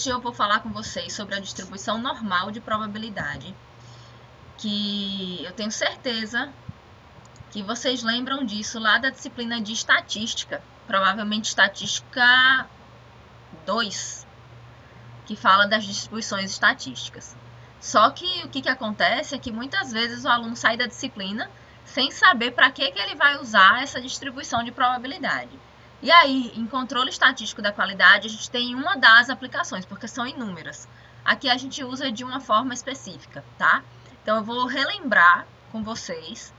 Hoje eu vou falar com vocês sobre a distribuição normal de probabilidade, que eu tenho certeza que vocês lembram disso lá da disciplina de estatística, provavelmente estatística 2, que fala das distribuições estatísticas. Só que o que acontece é que muitas vezes o aluno sai da disciplina sem saber para que ele vai usar essa distribuição de probabilidade. E aí, em controle estatístico da qualidade, a gente tem uma das aplicações, porque são inúmeras. Aqui a gente usa de uma forma específica, tá? Então, eu vou relembrar com vocês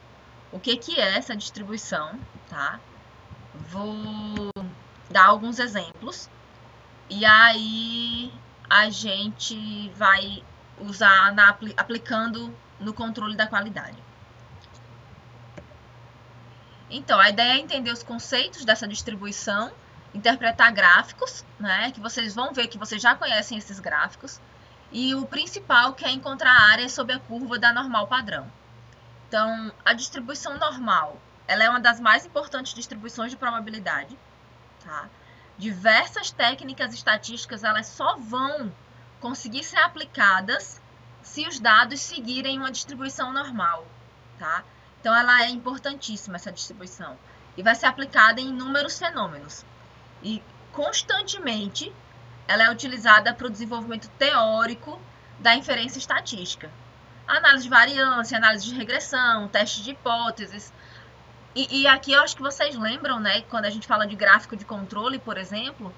o que é essa distribuição, tá? Vou dar alguns exemplos. E aí, a gente vai usar aplicando no controle da qualidade. Então, a ideia é entender os conceitos dessa distribuição, interpretar gráficos, né, que vocês vão ver que vocês já conhecem esses gráficos, e o principal que é encontrar áreas sob a curva da normal padrão. Então, a distribuição normal, ela é uma das mais importantes distribuições de probabilidade, tá? Diversas técnicas estatísticas, elas só vão conseguir ser aplicadas se os dados seguirem uma distribuição normal, tá? Então, ela é importantíssima, essa distribuição, e vai ser aplicada em inúmeros fenômenos. E, constantemente, ela é utilizada para o desenvolvimento teórico da inferência estatística. Análise de variância, análise de regressão, teste de hipóteses. E aqui eu acho que vocês lembram, né, quando a gente fala de gráfico de controle, por exemplo,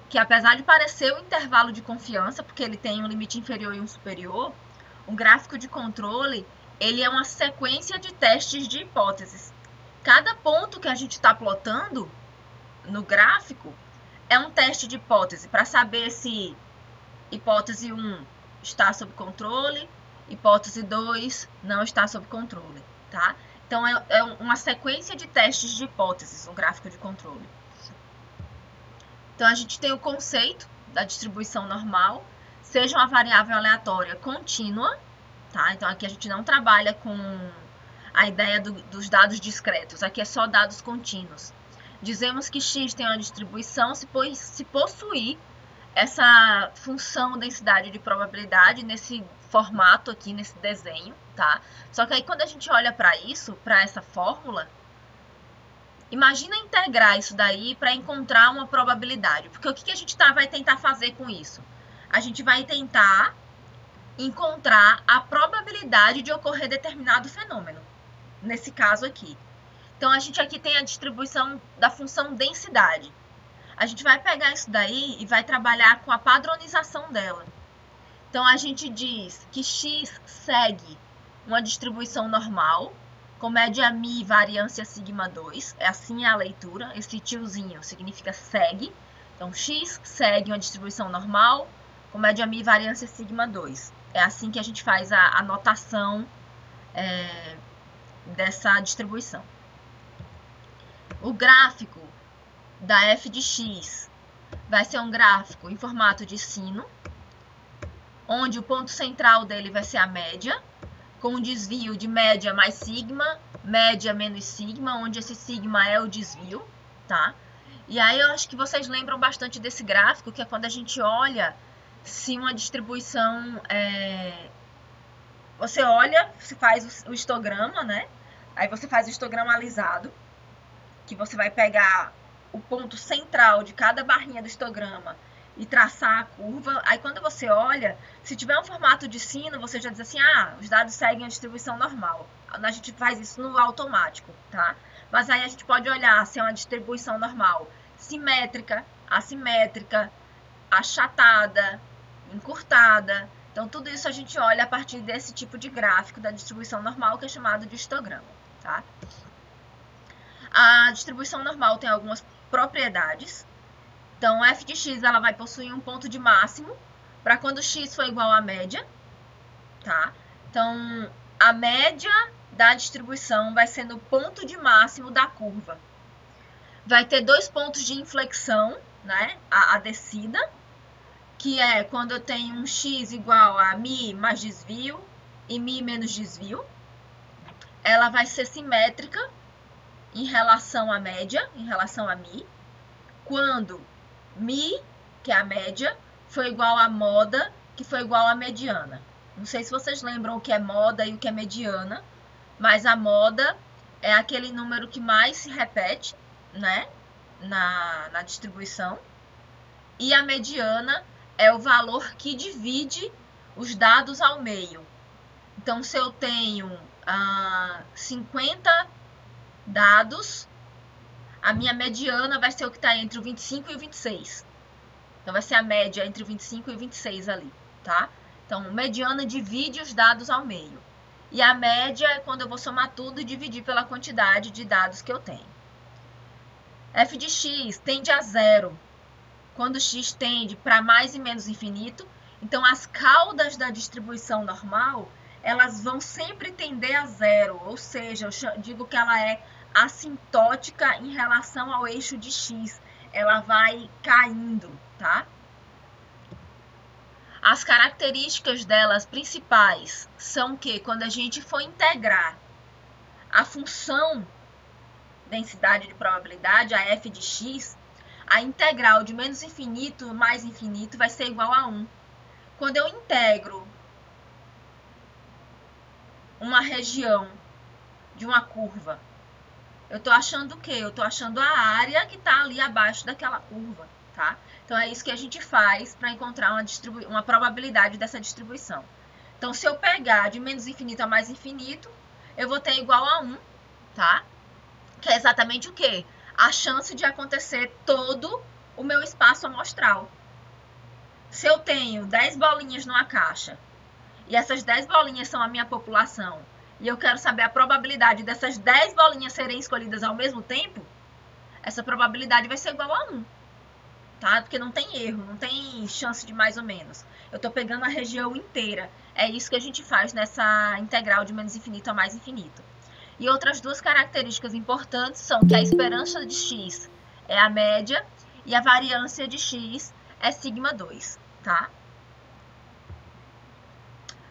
que apesar de parecer um intervalo de confiança, porque ele tem um limite inferior e um superior, um gráfico de controle, ele é uma sequência de testes de hipóteses. Cada ponto que a gente está plotando no gráfico é um teste de hipótese, para saber se hipótese 1 está sob controle, hipótese 2 não está sob controle, tá? Então, é uma sequência de testes de hipóteses no gráfico de controle. Então, a gente tem o conceito da distribuição normal, seja uma variável aleatória contínua, tá? Então, aqui a gente não trabalha com a ideia dos dados discretos, aqui é só dados contínuos. Dizemos que x tem uma distribuição se possuir essa função densidade de probabilidade nesse formato aqui, nesse desenho, tá? Só que aí quando a gente olha para isso, para essa fórmula, imagina integrar isso daí para encontrar uma probabilidade. Porque o que a gente vai tentar fazer com isso? A gente vai tentar encontrar a probabilidade de ocorrer determinado fenômeno, nesse caso aqui. Então, a gente aqui tem a distribuição da função densidade. A gente vai pegar isso daí e vai trabalhar com a padronização dela. Então, a gente diz que x segue uma distribuição normal, com média μ e variância sigma 2. É assim a leitura, esse tiozinho significa segue. Então, x segue uma distribuição normal, com média μ e variância sigma 2. É assim que a gente faz a notação dessa distribuição. O gráfico da f de x vai ser um gráfico em formato de sino, onde o ponto central dele vai ser a média, com um desvio de média mais sigma, média menos sigma, onde esse sigma é o desvio, tá? E aí eu acho que vocês lembram bastante desse gráfico, que é quando a gente olha se uma distribuição... Você olha, você faz o histograma, né? Aí você faz o histograma alisado, que você vai pegar o ponto central de cada barrinha do histograma e traçar a curva. Aí quando você olha, se tiver um formato de sino, você já diz assim, os dados seguem a distribuição normal. A gente faz isso no automático, tá? Mas aí a gente pode olhar se é uma distribuição normal simétrica, assimétrica, achatada, encurtada. Então, tudo isso a gente olha a partir desse tipo de gráfico da distribuição normal, que é chamado de histograma, tá? A distribuição normal tem algumas propriedades. Então, f de x ela vai possuir um ponto de máximo para quando x for igual à média, tá? Então, a média da distribuição vai ser no ponto de máximo da curva. Vai ter dois pontos de inflexão, né? A descida, que é quando eu tenho um x igual a μ mais desvio e μ menos desvio. Ela vai ser simétrica em relação à média, em relação a μ, quando μ, que é a média, foi igual a moda, que foi igual a mediana. Não sei se vocês lembram o que é moda e o que é mediana, mas a moda é aquele número que mais se repete, né, na distribuição. E a mediana é o valor que divide os dados ao meio. Então, se eu tenho 50 dados, a minha mediana vai ser o que está entre o 25 e o 26. Então, vai ser a média entre o 25 e o 26 ali, tá? Então, mediana divide os dados ao meio. E a média é quando eu vou somar tudo e dividir pela quantidade de dados que eu tenho. F de x tende a zero. Quando x tende para mais e menos infinito, então as caudas da distribuição normal, elas vão sempre tender a zero, ou seja, eu digo que ela é assintótica em relação ao eixo de x, ela vai caindo, tá? As características delas principais são que quando a gente for integrar a função densidade de probabilidade, a f de x, a integral de menos infinito mais infinito vai ser igual a 1. Quando eu integro uma região de uma curva, eu estou achando o quê? Eu estou achando a área que está ali abaixo daquela curva, tá? Então, é isso que a gente faz para encontrar uma probabilidade dessa distribuição. Então, se eu pegar de menos infinito a mais infinito, eu vou ter igual a 1, tá? Que é exatamente o quê? A chance de acontecer todo o meu espaço amostral. Se eu tenho 10 bolinhas numa caixa, e essas 10 bolinhas são a minha população, e eu quero saber a probabilidade dessas 10 bolinhas serem escolhidas ao mesmo tempo, essa probabilidade vai ser igual a 1. Tá? Porque não tem erro, não tem chance de mais ou menos. Eu estou pegando a região inteira. É isso que a gente faz nessa integral de menos infinito a mais infinito. E outras duas características importantes são que a esperança de x é a média e a variância de x é sigma 2, tá?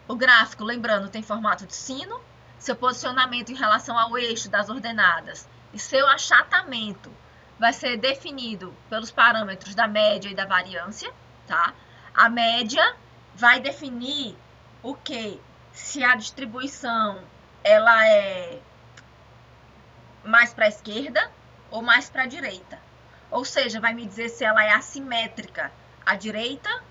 O gráfico, lembrando, tem formato de sino, seu posicionamento em relação ao eixo das ordenadas e seu achatamento vai ser definido pelos parâmetros da média e da variância, tá? A média vai definir o que? Se a distribuição ela é mais para a esquerda ou mais para a direita. Ou seja, vai me dizer se ela é assimétrica à direita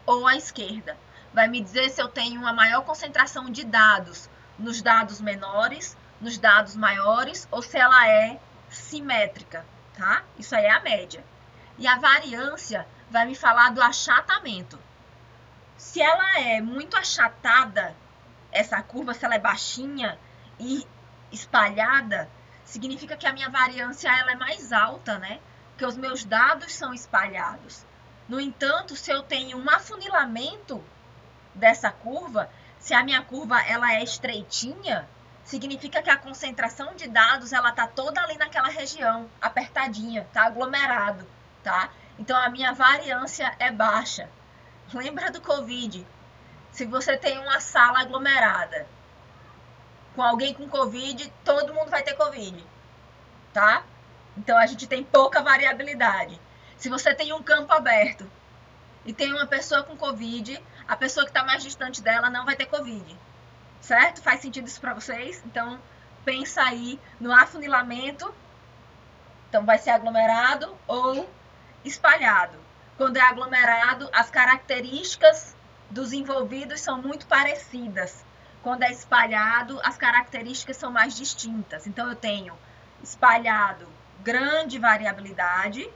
ou à esquerda. Vai me dizer se eu tenho uma maior concentração de dados nos dados menores, nos dados maiores, ou se ela é simétrica, tá? Isso aí é a média. E a variância vai me falar do achatamento. Se ela é muito achatada, essa curva, se ela é baixinha e espalhada, significa que a minha variância ela é mais alta, né? Porque os meus dados são espalhados. No entanto, se eu tenho um afunilamento dessa curva, se a minha curva ela é estreitinha, significa que a concentração de dados ela tá toda ali naquela região, apertadinha, tá aglomerado, tá? Então a minha variância é baixa. Lembra do Covid? Se você tem uma sala aglomerada com alguém com Covid, todo mundo vai ter Covid, tá? Então a gente tem pouca variabilidade. Se você tem um campo aberto e tem uma pessoa com Covid, a pessoa que está mais distante dela não vai ter Covid, certo? Faz sentido isso para vocês? Então pensa aí no afunilamento. Então vai ser aglomerado ou espalhado. Quando é aglomerado, as características dos envolvidos são muito parecidas. Quando é espalhado, as características são mais distintas. Então eu tenho espalhado, grande variabilidade,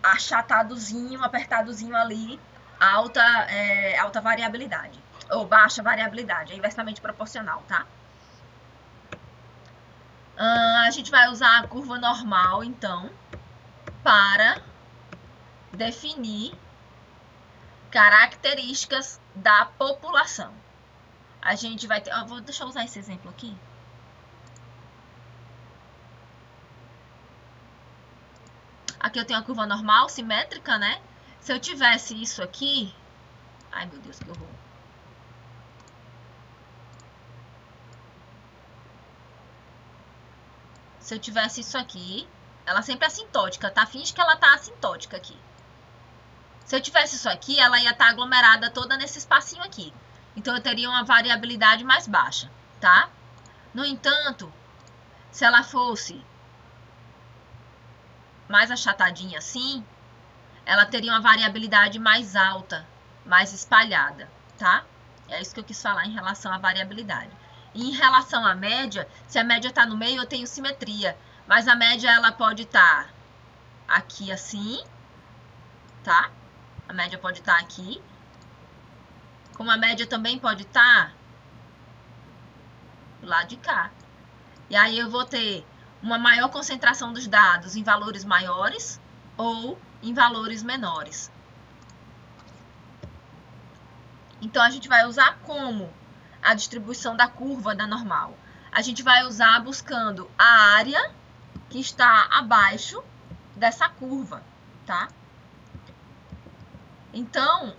achatadozinho, apertadozinho ali, alta variabilidade, ou baixa variabilidade, é inversamente proporcional, tá? A gente vai usar a curva normal, então, para definir características da população. A gente vai ter... deixa eu usar esse exemplo aqui. Aqui eu tenho a curva normal, simétrica, né? Se eu tivesse isso aqui... Ai, meu Deus, que horror. Se eu tivesse isso aqui... Ela sempre é assintótica, tá? Finge que ela tá assintótica aqui. Se eu tivesse isso aqui, ela ia estar aglomerada toda nesse espacinho aqui. Então, eu teria uma variabilidade mais baixa, tá? No entanto, se ela fosse mais achatadinha assim, ela teria uma variabilidade mais alta, mais espalhada, tá? É isso que eu quis falar em relação à variabilidade. E em relação à média, se a média está no meio, eu tenho simetria. Mas a média, ela pode estar aqui assim, tá? A média pode estar aqui. Como a média também pode estar do lado de cá. E aí eu vou ter uma maior concentração dos dados em valores maiores ou em valores menores. Então, a gente vai usar como a distribuição da curva da normal? A gente vai usar buscando a área que está abaixo dessa curva, tá? Então,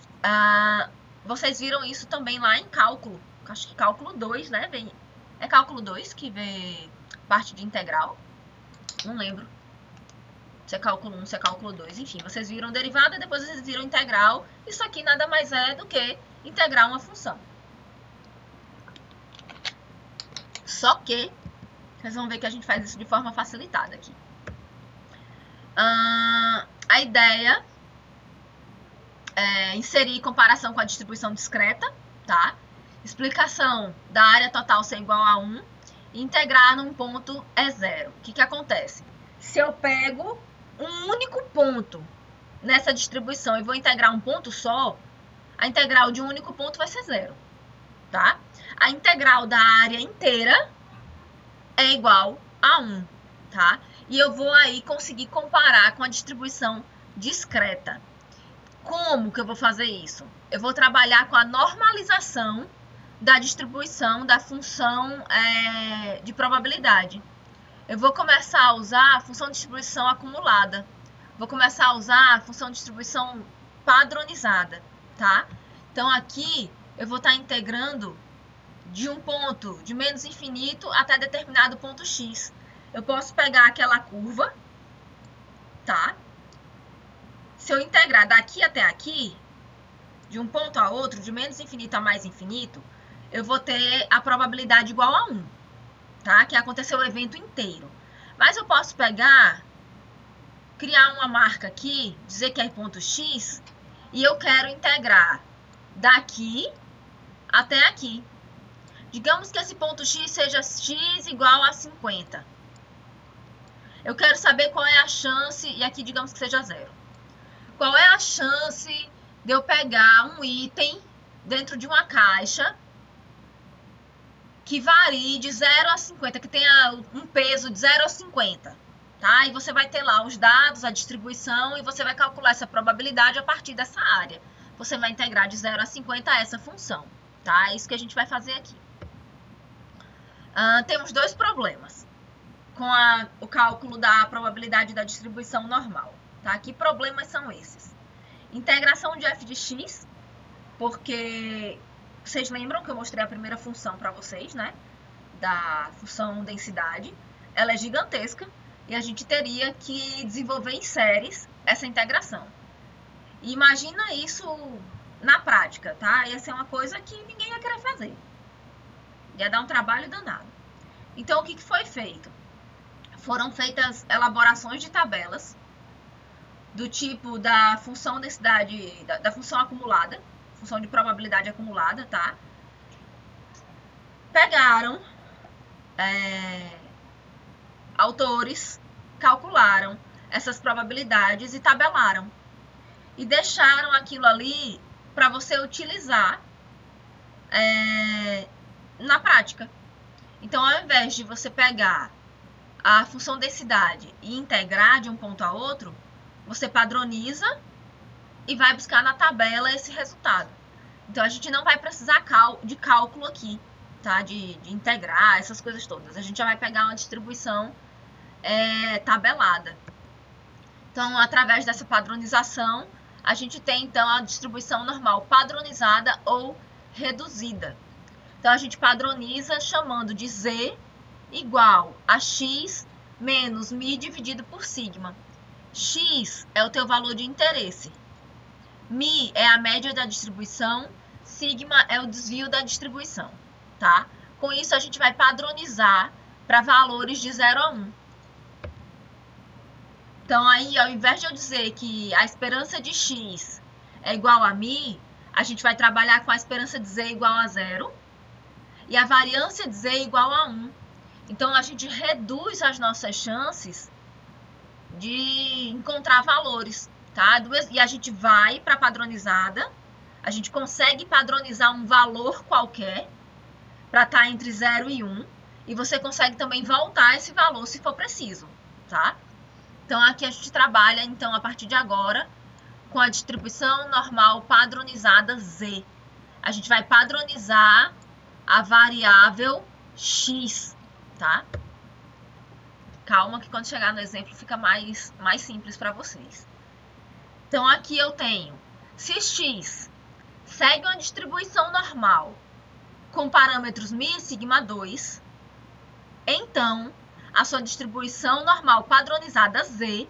vocês viram isso também lá em cálculo. Acho que cálculo 2, né? É cálculo 2 que vê parte de integral. Não lembro se é cálculo 1, se é cálculo 2. Enfim, vocês viram derivada, depois vocês viram integral. Isso aqui nada mais é do que integrar uma função. Só que, vocês vão ver que a gente faz isso de forma facilitada aqui. A ideia é inserir comparação com a distribuição discreta, tá? Explicação da área total ser igual a 1 e integrar num ponto é zero. O que acontece? Se eu pego um único ponto nessa distribuição e vou integrar um ponto só, a integral de um único ponto vai ser zero, tá? A integral da área inteira é igual a 1, tá? E eu vou aí conseguir comparar com a distribuição discreta. Como que eu vou fazer isso? Eu vou trabalhar com a normalização da distribuição da função de probabilidade. Eu vou começar a usar a função de distribuição acumulada. Vou começar a usar a função de distribuição padronizada, tá? Então, aqui eu vou estar integrando de um ponto de menos infinito até determinado ponto x. Eu posso pegar aquela curva, tá? Se eu integrar daqui até aqui, de um ponto a outro, de menos infinito a mais infinito, eu vou ter a probabilidade igual a 1, tá? Que aconteceu o evento inteiro. Mas eu posso pegar, criar uma marca aqui, dizer que é ponto x, e eu quero integrar daqui até aqui. Digamos que esse ponto x seja x igual a 50. Eu quero saber qual é a chance, e aqui digamos que seja 0. Qual é a chance de eu pegar um item dentro de uma caixa que varie de 0 a 50, que tenha um peso de 0 a 50, tá? E você vai ter lá os dados, a distribuição, e você vai calcular essa probabilidade a partir dessa área. Você vai integrar de 0 a 50 essa função, tá? É isso que a gente vai fazer aqui. Temos dois problemas com o cálculo da probabilidade da distribuição normal, tá? Que problemas são esses? Integração de f de x, porque vocês lembram que eu mostrei a primeira função para vocês, né? Da função densidade. Ela é gigantesca e a gente teria que desenvolver em séries essa integração. E imagina isso na prática, tá? Ia ser uma coisa que ninguém ia querer fazer. Ia dar um trabalho danado. Então, o que foi feito? Foram feitas elaborações de tabelas do tipo da função densidade, da função acumulada, função de probabilidade acumulada, tá? Pegaram autores, calcularam essas probabilidades e tabelaram. E deixaram aquilo ali para você utilizar na prática. Então, ao invés de você pegar a função densidade e integrar de um ponto a outro, você padroniza e vai buscar na tabela esse resultado. Então, a gente não vai precisar de cálculo aqui, tá? De integrar, essas coisas todas. A gente já vai pegar uma distribuição tabelada. Então, através dessa padronização, a gente tem, então, a distribuição normal padronizada ou reduzida. Então, a gente padroniza chamando de z igual a x menos μ dividido por sigma. X é o teu valor de interesse. Mi é a média da distribuição, sigma é o desvio da distribuição, tá? Com isso, a gente vai padronizar para valores de 0 a 1. Então, aí, ao invés de eu dizer que a esperança de x é igual a mi, a gente vai trabalhar com a esperança de z igual a 0 e a variância de z igual a 1. Então, a gente reduz as nossas chances de encontrar valores, tá? E a gente vai para a padronizada, a gente consegue padronizar um valor qualquer para estar entre 0 e 1, e você consegue também voltar esse valor se for preciso, tá? Então, aqui a gente trabalha, então, a partir de agora, com a distribuição normal padronizada Z. A gente vai padronizar a variável x, tá? Calma que quando chegar no exemplo fica mais simples para vocês. Então, aqui eu tenho, se x segue uma distribuição normal com parâmetros mi e sigma 2, então, a sua distribuição normal padronizada Z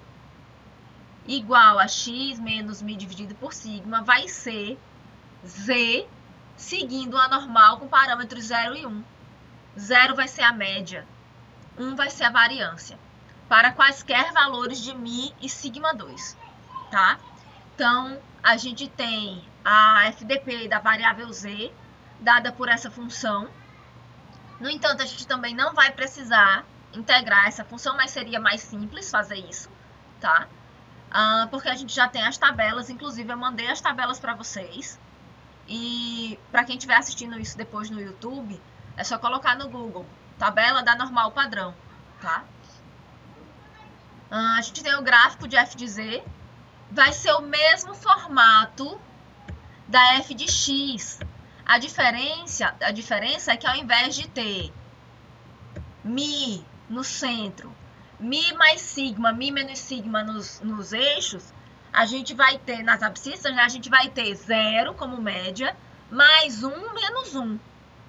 igual a x menos mi dividido por sigma vai ser Z seguindo a normal com parâmetros 0 e 1. 0 vai ser a média, 1 vai ser a variância, para quaisquer valores de mi e sigma 2, tá? Então, a gente tem a FDP da variável Z, dada por essa função. No entanto, a gente também não vai precisar integrar essa função, mas seria mais simples fazer isso, tá? Porque a gente já tem as tabelas, inclusive eu mandei as tabelas para vocês. E para quem estiver assistindo isso depois no YouTube, é só colocar no Google, tabela da normal padrão, tá? A gente tem o gráfico de f de z, vai ser o mesmo formato da f de x. A diferença é que ao invés de ter mi no centro, mi mais sigma, mi menos sigma nos eixos, a gente vai ter, nas abscissas, né, a gente vai ter 0 como média, mais 1 menos 1.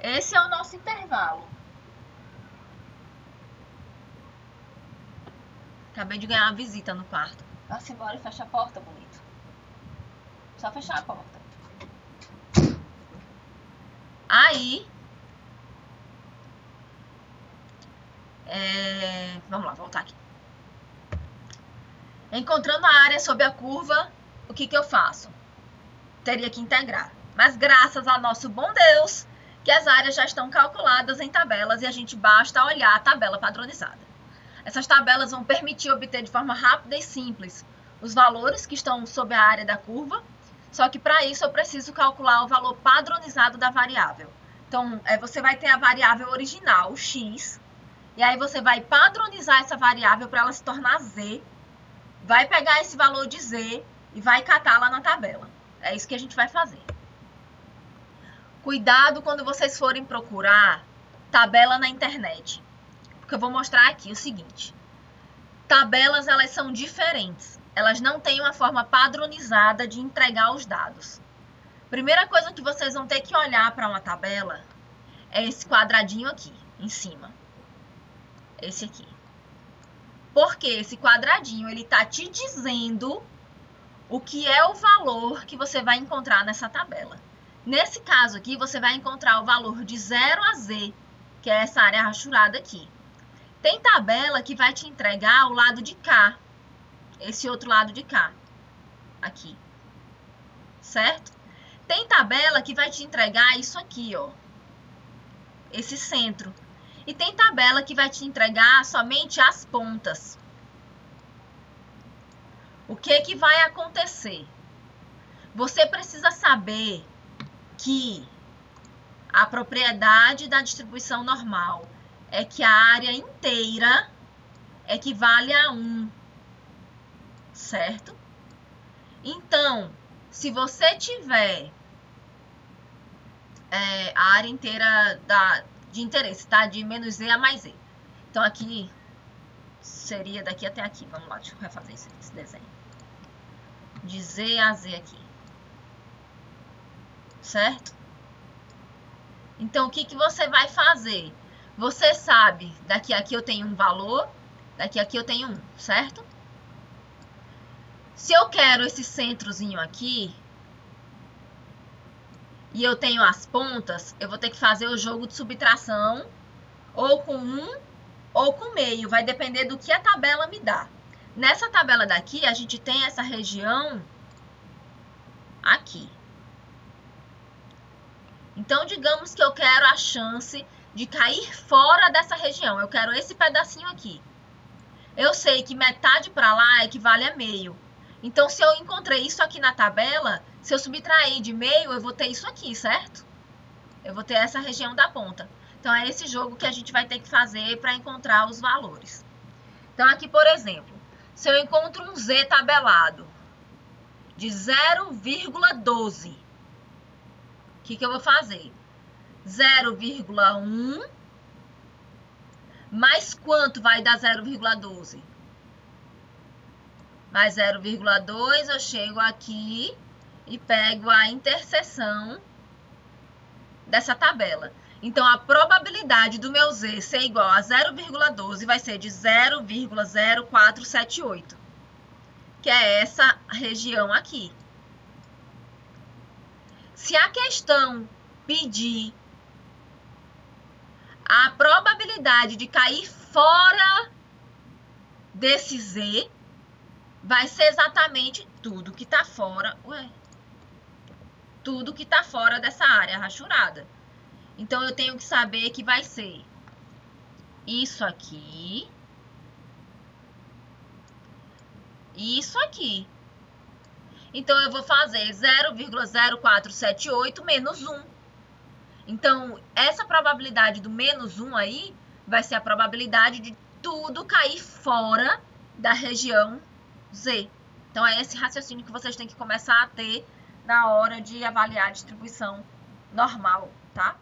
Esse é o nosso intervalo. Acabei de ganhar uma visita no quarto. Vá-se embora e fecha a porta, bonito. Só fechar a porta. Aí, vamos lá, voltar aqui. Encontrando a área sob a curva, o que eu faço? Teria que integrar. Mas graças ao nosso bom Deus, que as áreas já estão calculadas em tabelas e a gente basta olhar a tabela padronizada. Essas tabelas vão permitir obter de forma rápida e simples os valores que estão sob a área da curva, só que para isso eu preciso calcular o valor padronizado da variável. Então, você vai ter a variável original, x, e aí você vai padronizar essa variável para ela se tornar z, vai pegar esse valor de z e vai catar lá na tabela. É isso que a gente vai fazer. Cuidado quando vocês forem procurar tabela na internet, porque eu vou mostrar aqui o seguinte. Tabelas, elas são diferentes. Elas não têm uma forma padronizada de entregar os dados. Primeira coisa que vocês vão ter que olhar para uma tabela é esse quadradinho aqui, em cima. Esse aqui. Porque esse quadradinho, ele está te dizendo o que é o valor que você vai encontrar nessa tabela. Nesse caso aqui, você vai encontrar o valor de 0 a z, que é essa área rachurada aqui. Tem tabela que vai te entregar o lado de cá, esse outro lado de cá, aqui, certo? Tem tabela que vai te entregar isso aqui, ó, esse centro. E tem tabela que vai te entregar somente as pontas. O que vai acontecer? Você precisa saber que a propriedade da distribuição normal é que a área inteira equivale a 1, certo? Então, se você tiver a área inteira de interesse, tá? De menos z a mais z. Então, aqui seria daqui até aqui. Vamos lá, deixa eu refazer esse desenho. De z a z aqui. Certo? Então, o que você vai fazer? Você sabe, daqui a aqui eu tenho um valor, daqui a aqui eu tenho um, certo? Se eu quero esse centrozinho aqui, e eu tenho as pontas, eu vou ter que fazer o jogo de subtração ou com 1 ou com meio, vai depender do que a tabela me dá. Nessa tabela daqui, a gente tem essa região aqui. Então, digamos que eu quero a chance de cair fora dessa região. Eu quero esse pedacinho aqui. Eu sei que metade para lá equivale a meio. Então, se eu encontrei isso aqui na tabela, se eu subtrair de meio, eu vou ter isso aqui, certo? Eu vou ter essa região da ponta. Então, é esse jogo que a gente vai ter que fazer para encontrar os valores. Então, aqui, por exemplo, se eu encontro um Z tabelado de 0,12, o que eu vou fazer? 0,1 mais quanto vai dar 0,12? Mais 0,2, eu chego aqui e pego a interseção dessa tabela. Então, a probabilidade do meu Z ser igual a 0,12 vai ser de 0,0478, que é essa região aqui. Se a questão pedir a probabilidade de cair fora desse Z, vai ser exatamente tudo que está fora, tudo que está fora dessa área rachurada. Então, eu tenho que saber que vai ser isso aqui, e isso aqui. Então, eu vou fazer 0,0478 menos 1. Então, essa probabilidade do menos 1 aí vai ser a probabilidade de tudo cair fora da região Z. Então, é esse raciocínio que vocês têm que começar a ter na hora de avaliar a distribuição normal, tá?